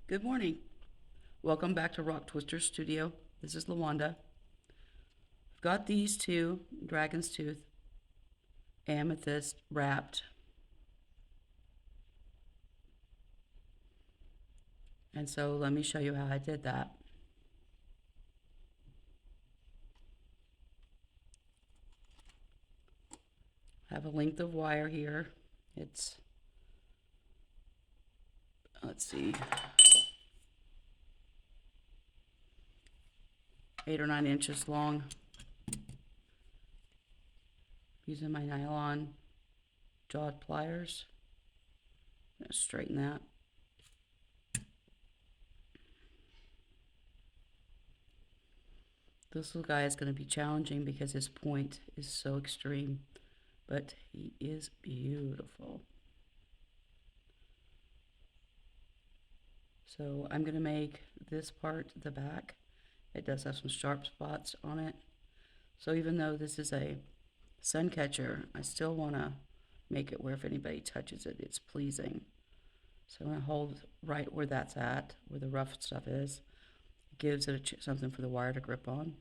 Good morning. Welcome back to Rock Twister Studio. This is Lawanda. I've got these two, Dragon's Tooth, Amethyst wrapped. And so let me show you how I did that. I have a length of wire here. It's, let's see, 8 or 9 inches long. Using my nylon jawed pliers. I'm going to straighten that. This little guy is going to be challenging because his point is so extreme, but he is beautiful. So I'm going to make this part the back. It does have some sharp spots on it. So even though this is a sun catcher, I still want to make it where if anybody touches it, it's pleasing. So I'm going to hold right where that's at, where the rough stuff is. It gives it something for the wire to grip on,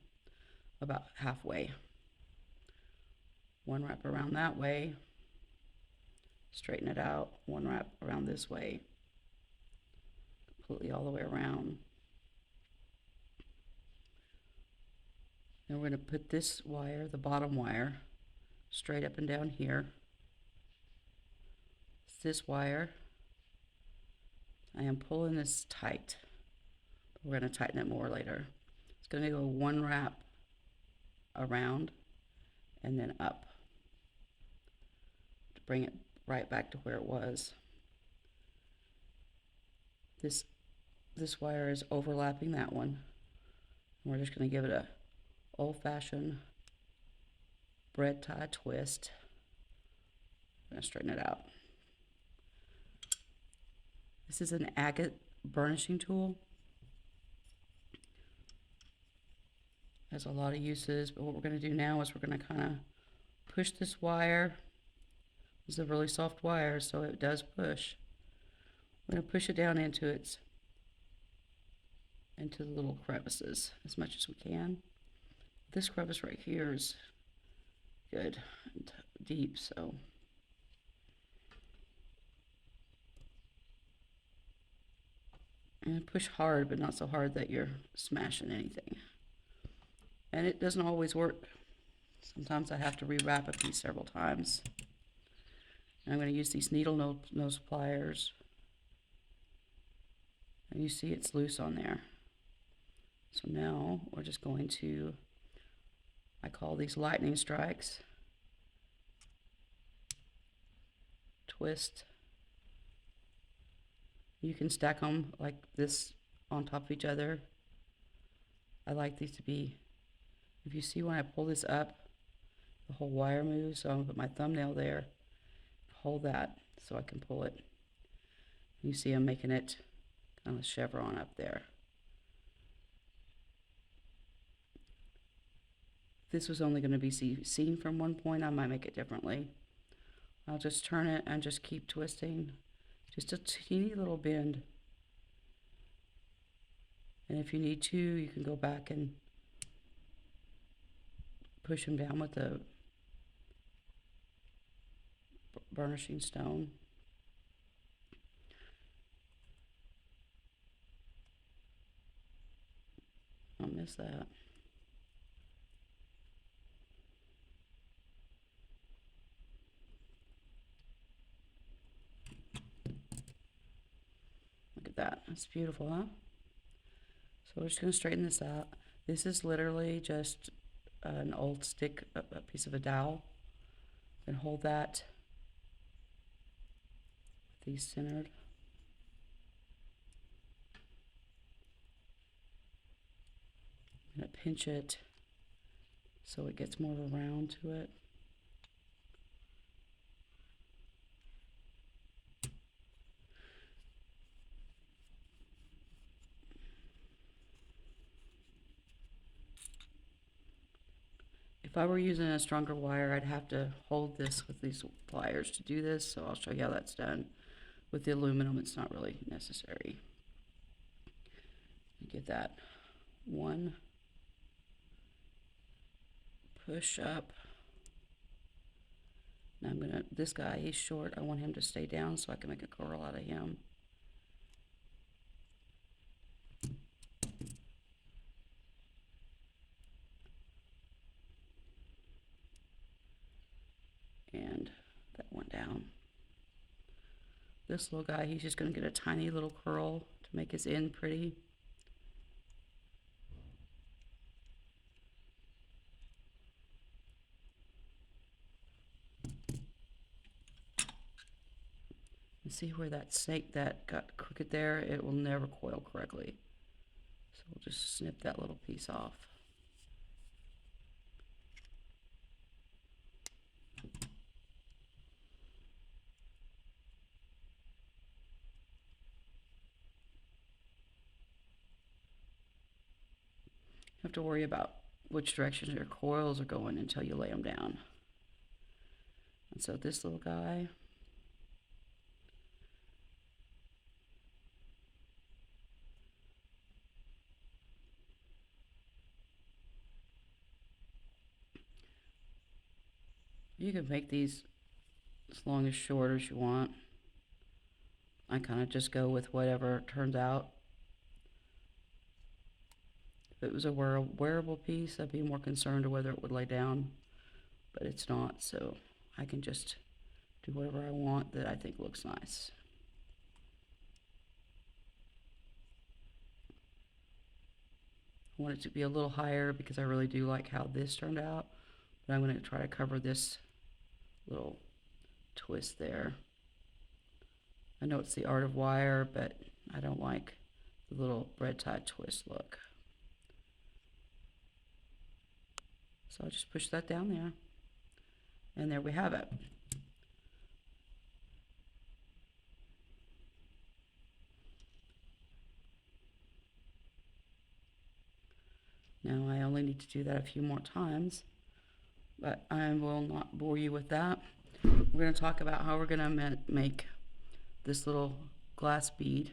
about halfway. One wrap around that way, straighten it out, one wrap around this way, completely all the way around. Then we're going to put this wire, the bottom wire, straight up and down here. This wire, I am pulling this tight. We're going to tighten it more later. It's going to go one wrap around and then up to bring it right back to where it was. This wire is overlapping that one. We're just going to give it a old-fashioned bread tie twist. I'm going to straighten it out. This is an agate burnishing tool. Has a lot of uses, but what we're going to do now is we're going to kind of push this wire. This is a really soft wire, so it does push. We're going to push it down into the little crevices as much as we can. This crevice right here is good and deep, so and push hard, but not so hard that you're smashing anything. And it doesn't always work. Sometimes I have to rewrap a piece several times. And I'm going to use these needle nose pliers. And you see it's loose on there. So now we're just going to, I call these lightning strikes. Twist. You can stack them like this on top of each other. I like these to be, if you see when I pull this up, the whole wire moves, so I'm going to put my thumbnail there, hold that so I can pull it. You see I'm making it kind of a chevron up there. If this was only going to be seen from one point, I might make it differently. I'll just turn it and just keep twisting. Just a teeny little bend. And if you need to, you can go back and push them down with the burnishing stone. I'll miss that. Look at that. That's beautiful, huh? So we're just going to straighten this out. This is literally just an old stick, a piece of a dowel. And hold that with these centered. I'm going to pinch it so it gets more of a round to it. If I were using a stronger wire, I'd have to hold this with these pliers to do this, so I'll show you how that's done. With the aluminum, it's not really necessary. give that one push up. Now I'm gonna, this guy, he's short. I want him to stay down so I can make a curl out of him. And that went down. This little guy, he's just gonna get a tiny little curl to make his end pretty. And see where that snake that got crooked there? It will never coil correctly. So we'll just snip that little piece off. You have to worry about which direction your coils are going until you lay them down. And so this little guy, you can make these as long as short as you want. I kind of just go with whatever turns out. If it was a wearable piece, I'd be more concerned with whether it would lay down, but it's not, so I can just do whatever I want that I think looks nice. I want it to be a little higher because I really do like how this turned out, but I'm going to try to cover this little twist there. I know it's the art of wire, but I don't like the little bread tie twist look. So I'll just push that down there. And there we have it. Now I only need to do that a few more times, but I will not bore you with that. We're going to talk about how we're going to make this little glass bead.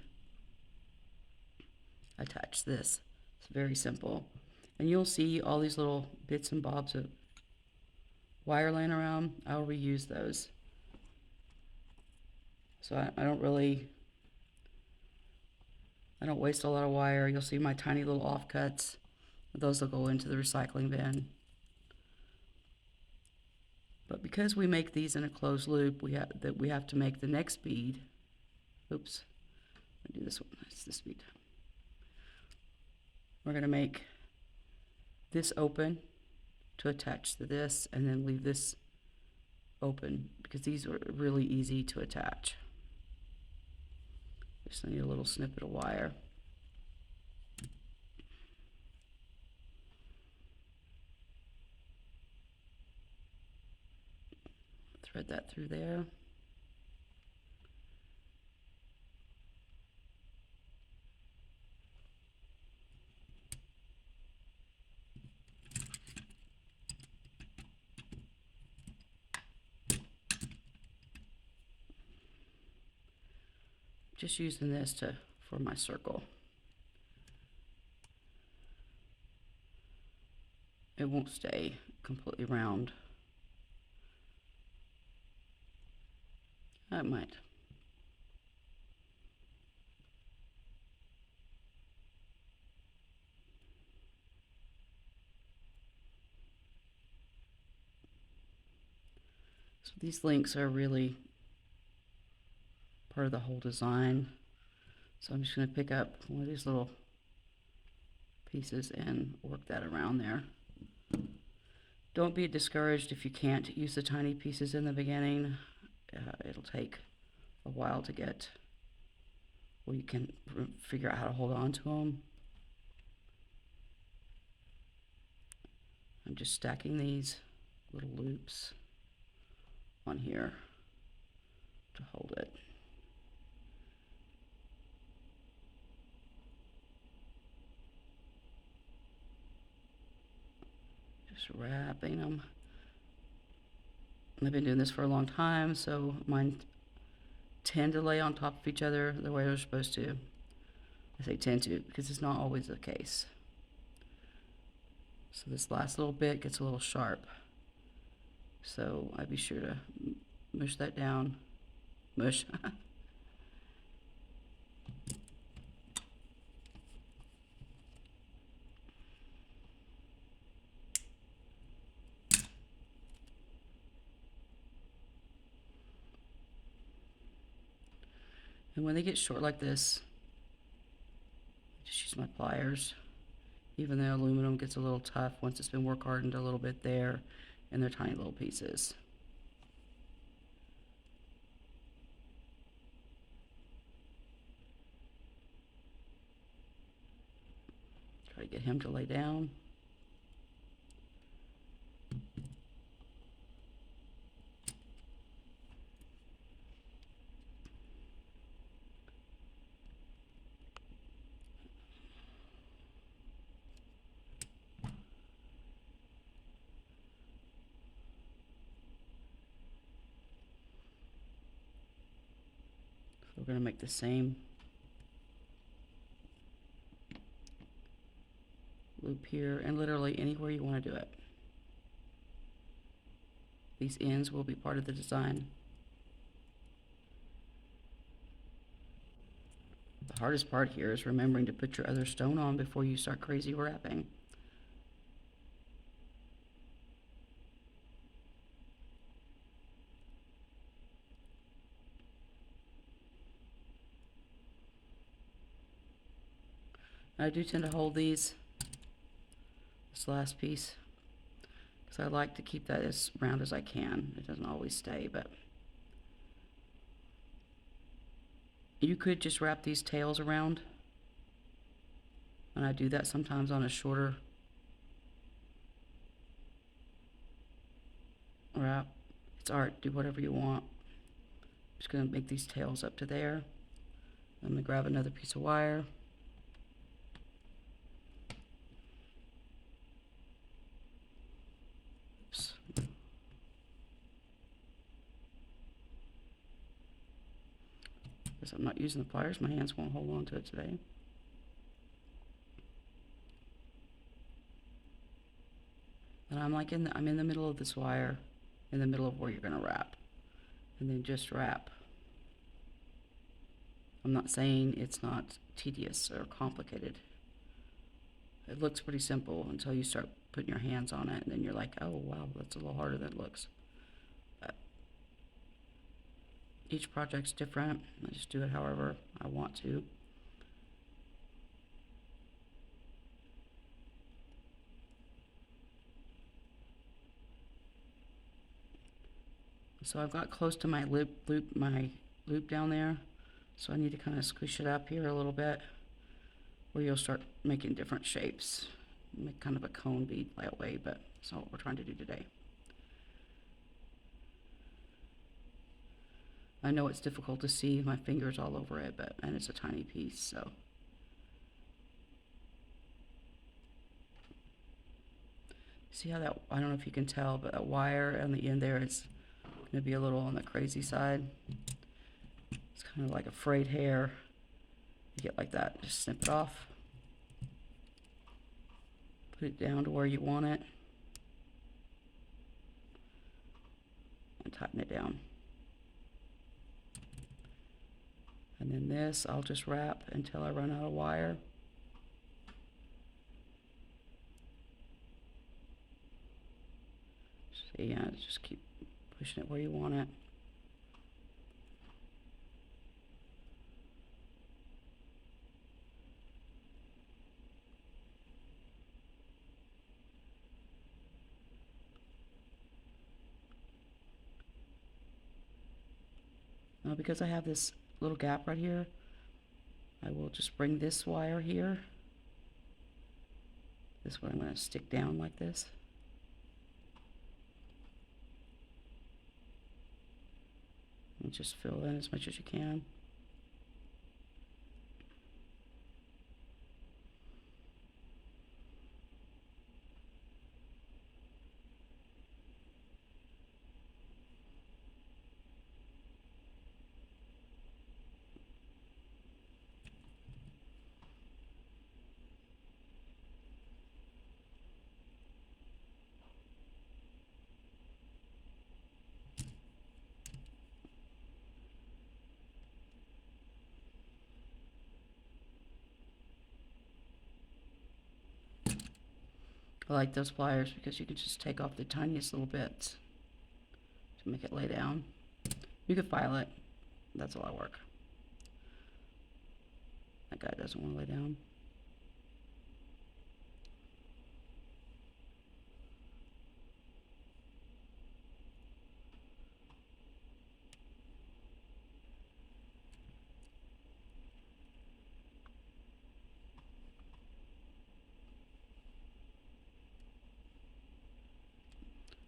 Attach this. It's very simple. And you'll see all these little bits and bobs of wire laying around. I'll reuse those. So I don't waste a lot of wire. You'll see my tiny little offcuts. Those will go into the recycling bin. But because we make these in a closed loop, we have to make the next bead. Oops, I'll do this one. It's this bead. We're going to make this open to attach to this, and then leave this open because these are really easy to attach. Just need a little snippet of wire. Thread that through there. Just using this for my circle. It won't stay completely round. It might. So these links are really part of the whole design. So I'm just going to pick up one of these little pieces and work that around there. Don't be discouraged if you can't use the tiny pieces in the beginning. It'll take a while to get where you can figure out how to hold on to them. I'm just stacking these little loops on here to hold it. Just wrapping them. I've been doing this for a long time, so mine tend to lay on top of each other the way they're supposed to. I say tend to because it's not always the case. So this last little bit gets a little sharp. So I'd be sure to mush that down. Mush. And when they get short like this, I just use my pliers. Even though aluminum gets a little tough once it's been work hardened a little bit there, and they're tiny little pieces. Try to get him to lay down. We're going to make the same loop here, and literally anywhere you want to do it. These ends will be part of the design. The hardest part here is remembering to put your other stone on before you start crazy wrapping. I do tend to hold this last piece, because I like to keep that as round as I can. It doesn't always stay, but you could just wrap these tails around, and I do that sometimes on a shorter wrap. It's art, do whatever you want. I'm just going to make these tails up to there. I'm going to grab another piece of wire. Oops. Guess I'm not using the pliers. My hands won't hold on to it today. And I'm like I'm in the middle of this wire, in the middle of where you're going to wrap, and then just wrap. I'm not saying it's not tedious or complicated. It looks pretty simple until you start putting your hands on it, and then you're like, oh wow, that's a little harder than it looks. But each project's different. I just do it however I want to. So I've got close to my loop down there. So I need to kind of squish it up here a little bit, where you'll start making different shapes. Make kind of a cone bead that way, but that's not what we're trying to do today. I know it's difficult to see my fingers all over it, and it's a tiny piece, so. See how that, I don't know if you can tell, but that wire on the end there is going to be a little on the crazy side. It's kind of like a frayed hair. You get like that, just snip it off. Put it down to where you want it. And tighten it down. And then this, I'll just wrap until I run out of wire. So yeah, just keep pushing it where you want it. Now because I have this little gap right here, I will just bring this wire here. This one I'm going to stick down like this. And just fill in as much as you can. I like those pliers because you can just take off the tiniest little bits to make it lay down. You could file it. That's a lot of work. That guy doesn't want to lay down.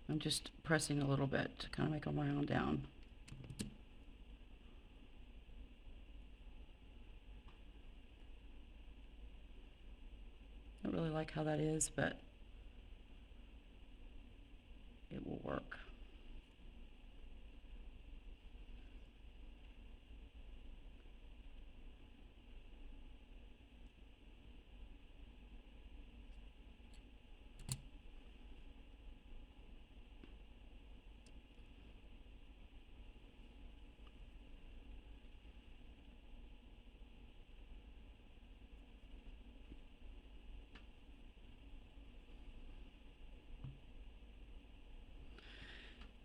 I'm just pressing a little bit to kind of make them round down. I don't really like how that is, but it will work.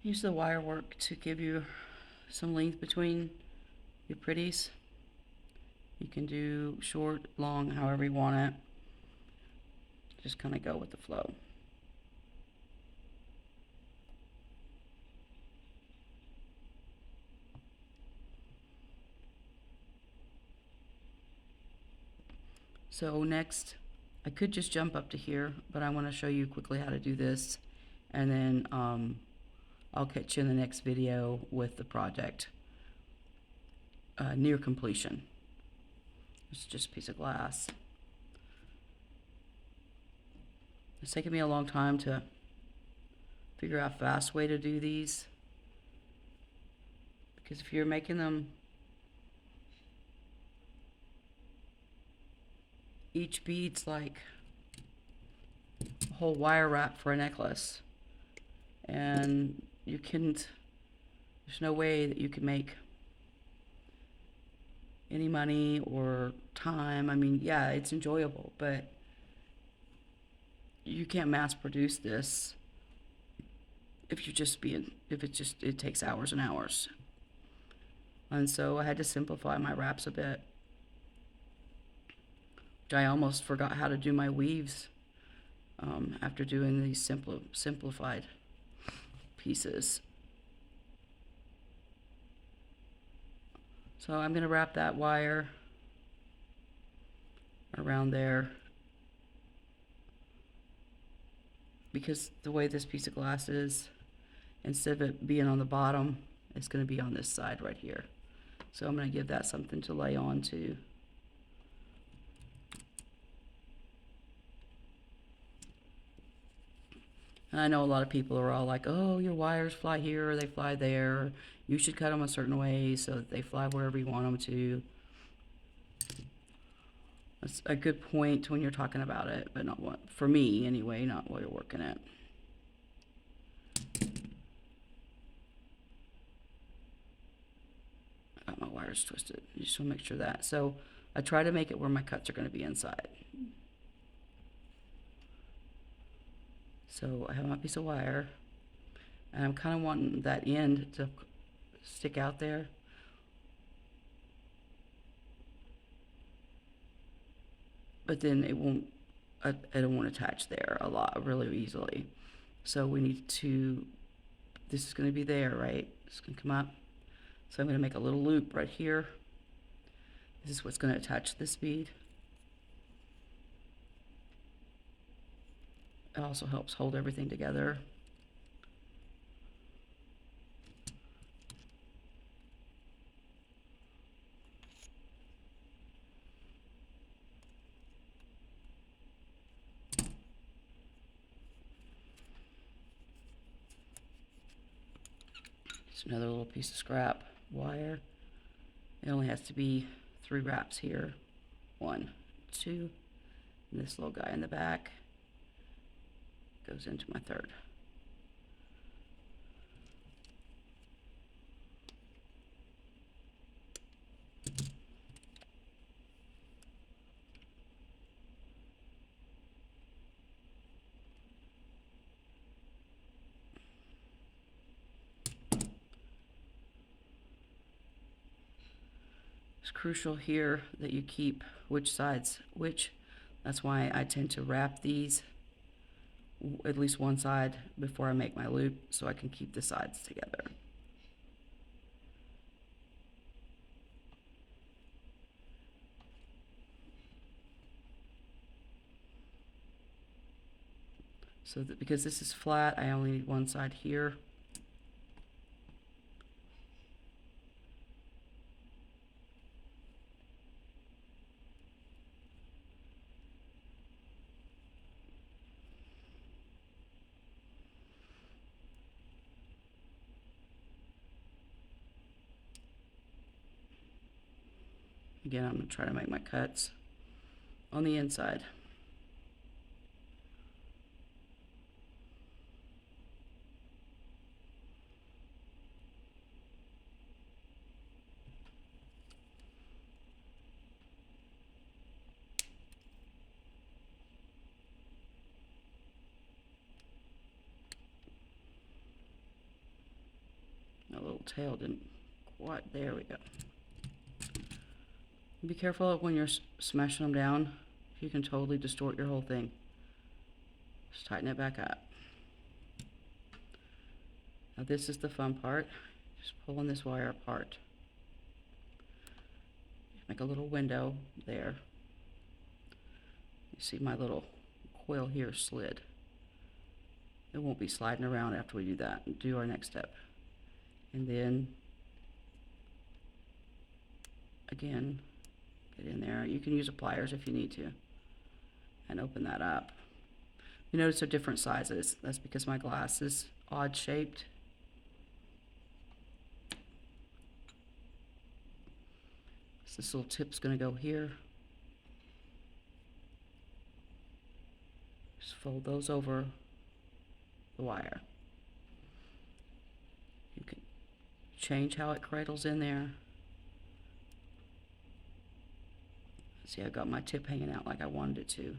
Use the wire work to give you some length between your pretties. You can do short, long, however you want it. Just kind of go with the flow. So next, I could just jump up to here, but I want to show you quickly how to do this, and then I'll catch you in the next video with the project near completion. It's just a piece of glass. It's taken me a long time to figure out a fast way to do these, because if you're making them, each bead's like a whole wire wrap for a necklace, and you couldn't, there's no way that you can make any money or time. I mean, yeah, it's enjoyable, but you can't mass produce this if it takes hours and hours. And so I had to simplify my wraps a bit. I almost forgot how to do my weaves after doing these simplified pieces. So I'm going to wrap that wire around there, because the way this piece of glass is, instead of it being on the bottom, it's going to be on this side right here. So I'm going to give that something to lay on to. And I know a lot of people are all like, oh, your wires fly here or they fly there. You should cut them a certain way so that they fly wherever you want them to. That's a good point when you're talking about it, but not what, for me anyway, not while you're working it. I got my wires twisted. You just want to make sure that. So I try to make it where my cuts are going to be inside. So I have my piece of wire, and I'm kind of wanting that end to stick out there. But then it won't attach there a lot, really easily. So we need to, this is going to be there, right? It's going to come up. So I'm going to make a little loop right here. This is what's going to attach this bead. It also helps hold everything together. Just another little piece of scrap wire. It only has to be 3 wraps here. 1, 2, and this little guy in the back goes into my 3rd. It's crucial here that you keep which sides which. That's why I tend to wrap these at least one side before I make my loop, so I can keep the sides together. So that because this is flat, I only need one side here. Again, I'm going to try to make my cuts on the inside. My little tail didn't quite, there we go. Be careful when you're smashing them down. You can totally distort your whole thing. Just tighten it back up. Now this is the fun part. Just pulling this wire apart. Make a little window there. You see my little coil here slid. It won't be sliding around after we do that and do our next step. And then again, get in there. You can use a pliers if you need to, and open that up. You notice they're different sizes. That's because my glass is odd shaped. So this little tip's going to go here. Just fold those over the wire. You can change how it cradles in there. See, I got my tip hanging out like I wanted it to.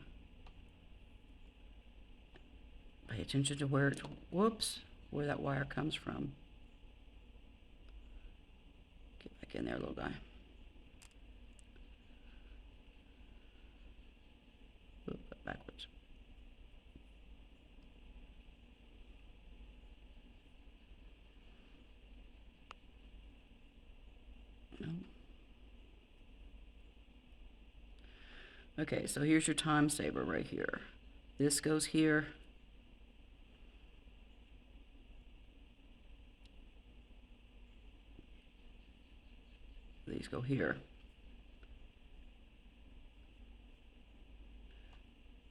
Pay attention to where it, where that wire comes from. Get back in there, little guy. Oop, backwards. No. Okay, so here's your time saver right here. This goes here. These go here.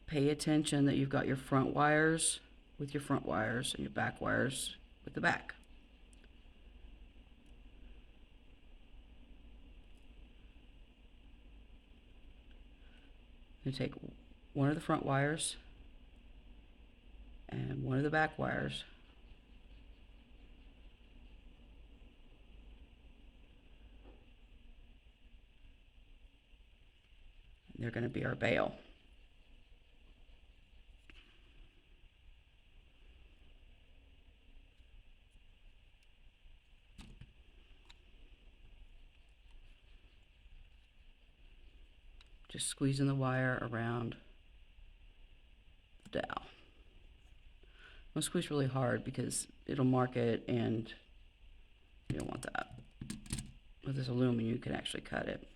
Pay attention that you've got your front wires with your front wires and your back wires with the back. You take one of the front wires and one of the back wires, and they're going to be our bail. Just squeezing the wire around the dowel. Don't squeeze really hard because it'll mark it, and you don't want that. With this aluminum, you can actually cut it.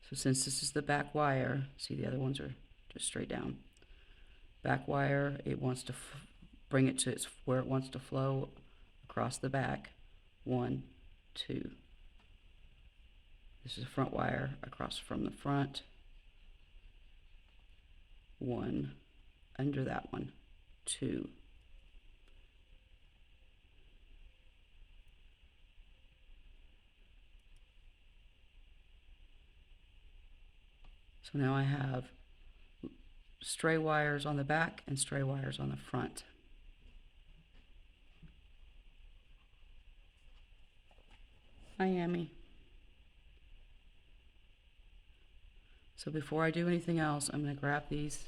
So since this is the back wire, see the other ones are just straight down. Back wire, it wants to bring it to where it wants to flow across the back. 1, 2. This is a front wire across from the front. 1, under that one, 2. So now I have stray wires on the back and stray wires on the front. Hi, Amy. So before I do anything else, I'm going to grab these,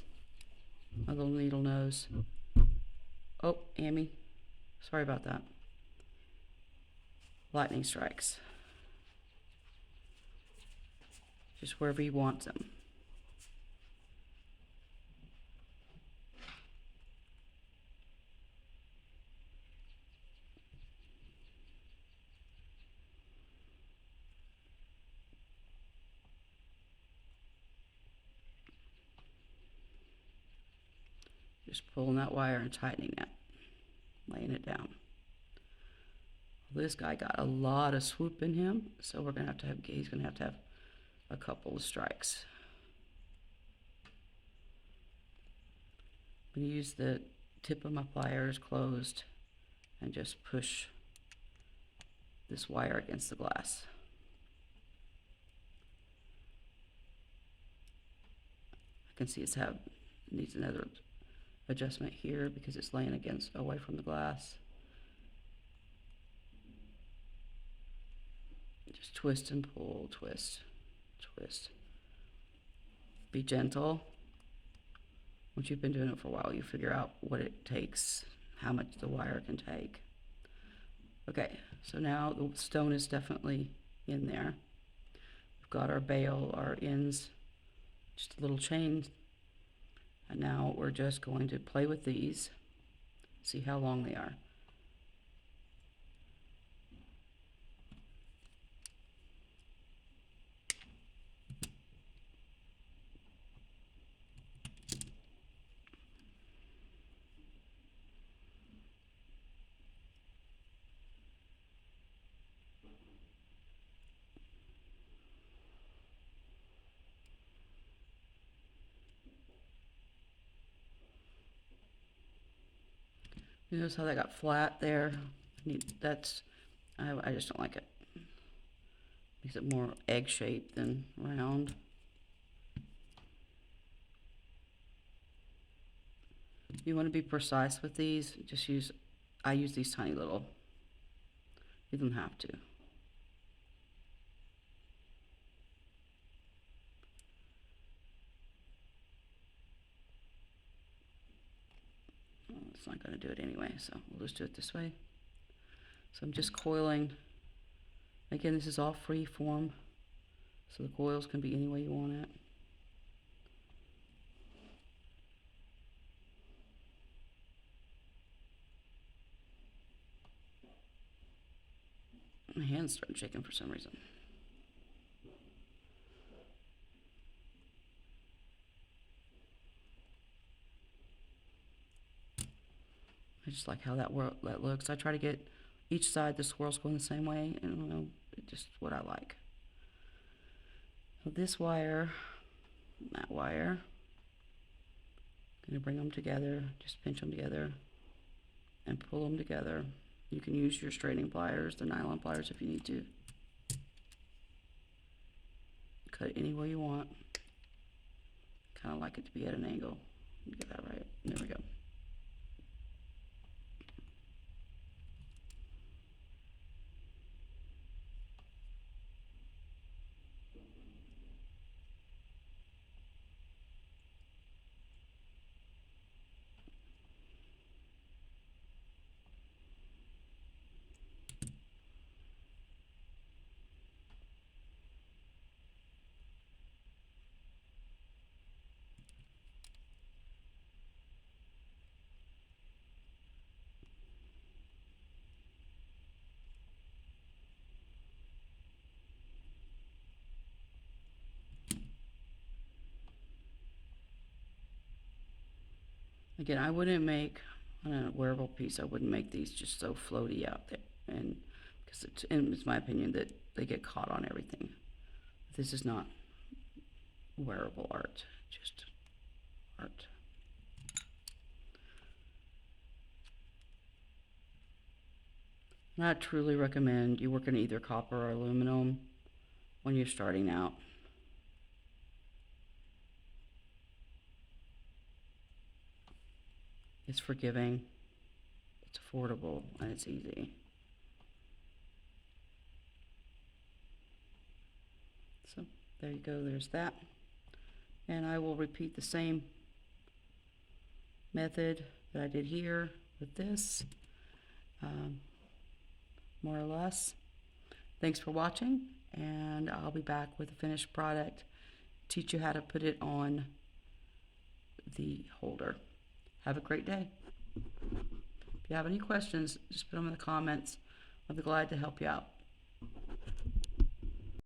my little needle nose. Oh, Amy, sorry about that. lightning strikes. Just wherever you want them. Just pulling that wire and tightening it, laying it down. This guy got a lot of swoop in him, so we're gonna have to have, he's gonna have to have a couple of strikes. I'm gonna use the tip of my pliers closed and just push this wire against the glass. I can see it needs another adjustment here because it's laying away from the glass. Just twist and pull, twist, twist. Be gentle. Once you've been doing it for a while, you figure out what it takes, how much the wire can take. Okay, so now the stone is definitely in there. We've got our bail, our ends, just a little chain. And now we're just going to play with these, see how long they are. You notice how that got flat there? I just don't like it. Makes it more egg-shaped than round. You want to be precise with these, I use these tiny little. You don't have to. It's not going to do it anyway, so we'll just do it this way. So I'm just coiling. Again, this is all free form, so the coils can be any way you want it. My hands started shaking for some reason. I just like how that looks. I try to get each side the swirls going the same way, and I don't know, it's just what I like. So this wire, that wire, I'm gonna bring them together, just pinch them together and pull them together. You can use your straightening pliers, the nylon pliers if you need to. Cut it any way you want. Kind of like it to be at an angle. Get that right. There we go. Again, I wouldn't make, on a wearable piece, I wouldn't make these just so floaty out there. And because it's my opinion that they get caught on everything. This is not wearable art, just art. And I truly recommend you work in either copper or aluminum when you're starting out. It's forgiving, it's affordable, and it's easy. So there you go, there's that. And I will repeat the same method that I did here with this, more or less. Thanks for watching, and I'll be back with a finished product, teach you how to put it on the holder. Have a great day. If you have any questions, just put them in the comments. I'll be glad to help you out.